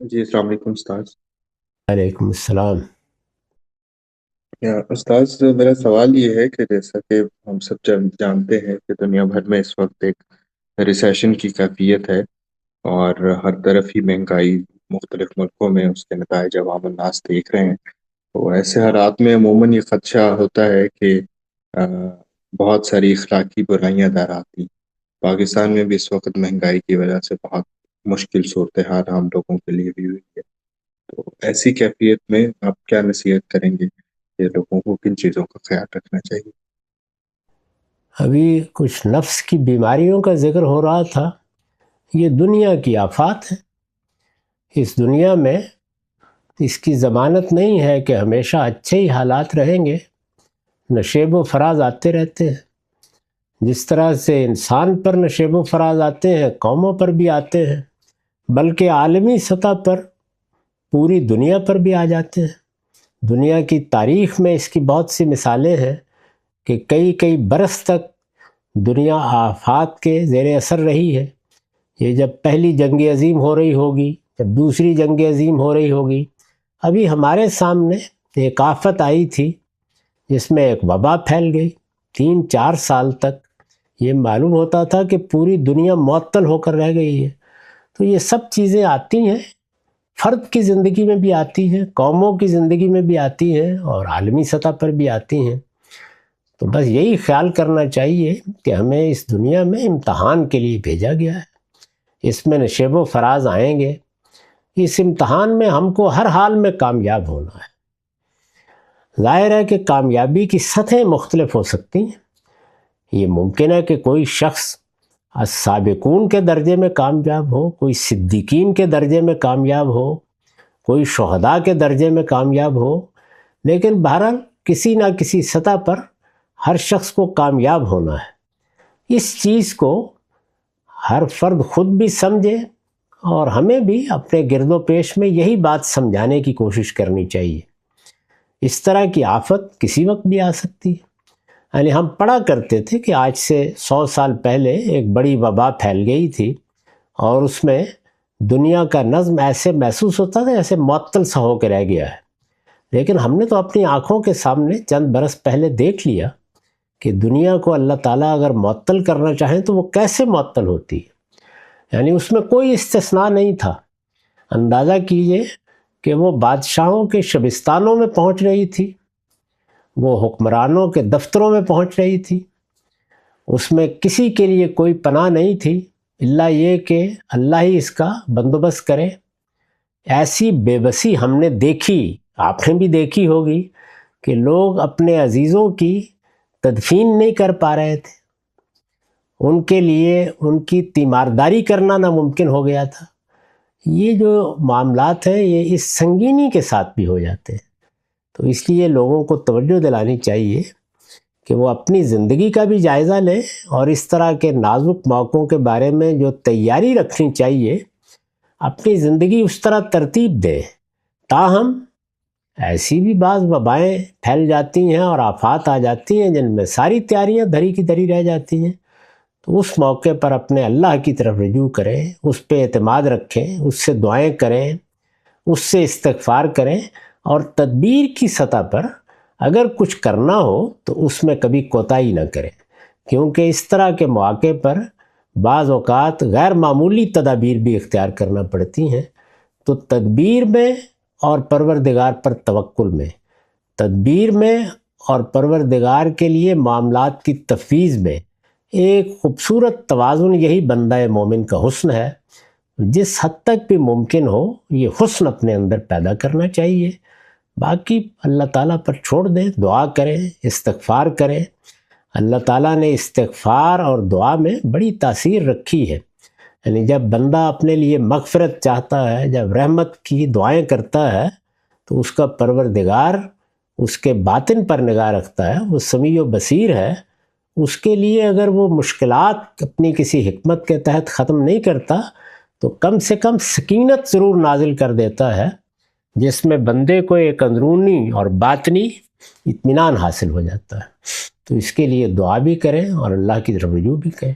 جی السلام علیکم استاذ۔ وعلیکم السلام۔ استاذ میرا سوال یہ ہے کہ جیسا کہ ہم سب جانتے ہیں کہ دنیا بھر میں اس وقت ایک ریسیشن کی کیفیت ہے، اور ہر طرف ہی مہنگائی مختلف ملکوں میں اس کے نتائج عوام الناس دیکھ رہے ہیں۔ تو ایسے حالات میں عموماً یہ خدشہ ہوتا ہے کہ آ، بہت ساری اخلاقی برائیاں در آتی۔ پاکستان میں بھی اس وقت مہنگائی کی وجہ سے بہت مشکل صورتحال ہم لوگوں کے لیے بھی ہوئی ہے۔ تو ایسی کیفیت میں آپ کیا نصیحت کریں گے کہ لوگوں کو کن چیزوں کا خیال رکھنا چاہیے؟ ابھی کچھ نفس کی بیماریوں کا ذکر ہو رہا تھا۔ یہ دنیا کی آفات ہے۔ اس دنیا میں اس کی ضمانت نہیں ہے کہ ہمیشہ اچھے ہی حالات رہیں گے۔ نشیب و فراز آتے رہتے ہیں۔ جس طرح سے انسان پر نشیب و فراز آتے ہیں، قوموں پر بھی آتے ہیں، بلکہ عالمی سطح پر پوری دنیا پر بھی آ جاتے ہیں۔ دنیا کی تاریخ میں اس کی بہت سی مثالیں ہیں کہ کئی کئی برس تک دنیا آفات کے زیر اثر رہی ہے۔ یہ جب پہلی جنگ عظیم ہو رہی ہوگی، جب دوسری جنگ عظیم ہو رہی ہوگی۔ ابھی ہمارے سامنے ایک آفت آئی تھی جس میں ایک وبا پھیل گئی۔ 3-4 سال تک یہ معلوم ہوتا تھا کہ پوری دنیا معطل ہو کر رہ گئی ہے۔ تو یہ سب چیزیں آتی ہیں، فرد کی زندگی میں بھی آتی ہیں، قوموں کی زندگی میں بھی آتی ہیں، اور عالمی سطح پر بھی آتی ہیں۔ تو بس یہی خیال کرنا چاہیے کہ ہمیں اس دنیا میں امتحان کے لیے بھیجا گیا ہے۔ اس میں نشیب و فراز آئیں گے۔ اس امتحان میں ہم کو ہر حال میں کامیاب ہونا ہے۔ ظاہر ہے کہ کامیابی کی سطحیں مختلف ہو سکتی ہیں۔ یہ ممکن ہے کہ کوئی شخص السابقون کے درجے میں کامیاب ہو، کوئی صدیقین کے درجے میں کامیاب ہو، کوئی شہداء کے درجے میں کامیاب ہو، لیکن بہرحال کسی نہ کسی سطح پر ہر شخص کو کامیاب ہونا ہے۔ اس چیز کو ہر فرد خود بھی سمجھے، اور ہمیں بھی اپنے گرد و پیش میں یہی بات سمجھانے کی کوشش کرنی چاہیے۔ اس طرح کی آفت کسی وقت بھی آ سکتی ہے۔ یعنی ہم پڑھا کرتے تھے کہ آج سے 100 سال پہلے ایک بڑی وبا پھیل گئی تھی، اور اس میں دنیا کا نظم ایسے محسوس ہوتا تھا جیسے معطل سا ہو کے رہ گیا ہے۔ لیکن ہم نے تو اپنی آنکھوں کے سامنے چند برس پہلے دیکھ لیا کہ دنیا کو اللہ تعالیٰ اگر معطل کرنا چاہیں تو وہ کیسے معطل ہوتی ہے۔ یعنی اس میں کوئی استثناء نہیں تھا۔ اندازہ کیجئے کہ وہ بادشاہوں کے شبستانوں میں پہنچ رہی تھی، وہ حکمرانوں کے دفتروں میں پہنچ رہی تھی۔ اس میں کسی کے لیے کوئی پناہ نہیں تھی الا یہ کہ اللہ ہی اس کا بندوبست کرے۔ ایسی بے بسی ہم نے دیکھی، آپ نے بھی دیکھی ہوگی، کہ لوگ اپنے عزیزوں کی تدفین نہیں کر پا رہے تھے۔ ان کے لیے ان کی تیمارداری کرنا ناممکن ہو گیا تھا۔ یہ جو معاملات ہیں یہ اس سنگینی کے ساتھ بھی ہو جاتے ہیں۔ تو اس لیے لوگوں کو توجہ دلانی چاہیے کہ وہ اپنی زندگی کا بھی جائزہ لیں، اور اس طرح کے نازک موقعوں کے بارے میں جو تیاری رکھنی چاہیے اپنی زندگی اس طرح ترتیب دیں۔ تاہم ایسی بھی بعض وبائیں پھیل جاتی ہیں اور آفات آ جاتی ہیں جن میں ساری تیاریاں دھری کی دھری رہ جاتی ہیں۔ تو اس موقع پر اپنے اللہ کی طرف رجوع کریں، اس پہ اعتماد رکھیں، اس سے دعائیں کریں، اس سے استغفار کریں، اور تدبیر کی سطح پر اگر کچھ کرنا ہو تو اس میں کبھی کوتاہی نہ کریں، کیونکہ اس طرح کے مواقع پر بعض اوقات غیر معمولی تدابیر بھی اختیار کرنا پڑتی ہیں۔ تو تدبیر میں اور پروردگار پر توکل میں، تدبیر میں اور پروردگار کے لیے معاملات کی تفویض میں ایک خوبصورت توازن یہی بندہ مومن کا حسن ہے۔ جس حد تک بھی ممکن ہو یہ حسن اپنے اندر پیدا کرنا چاہیے۔ باقی اللہ تعالیٰ پر چھوڑ دیں، دعا کریں، استغفار کریں۔ اللہ تعالیٰ نے استغفار اور دعا میں بڑی تاثیر رکھی ہے۔ یعنی جب بندہ اپنے لیے مغفرت چاہتا ہے، جب رحمت کی دعائیں کرتا ہے، تو اس کا پروردگار اس کے باطن پر نگاہ رکھتا ہے، وہ سمیع و بصیر ہے۔ اس کے لیے اگر وہ مشکلات اپنی کسی حکمت کے تحت ختم نہیں کرتا تو کم سے کم سکینت ضرور نازل کر دیتا ہے، جس میں بندے کو ایک اندرونی اور باطنی اطمینان حاصل ہو جاتا ہے۔ تو اس کے لیے دعا بھی کریں اور اللہ کی طرف رجوع بھی کریں۔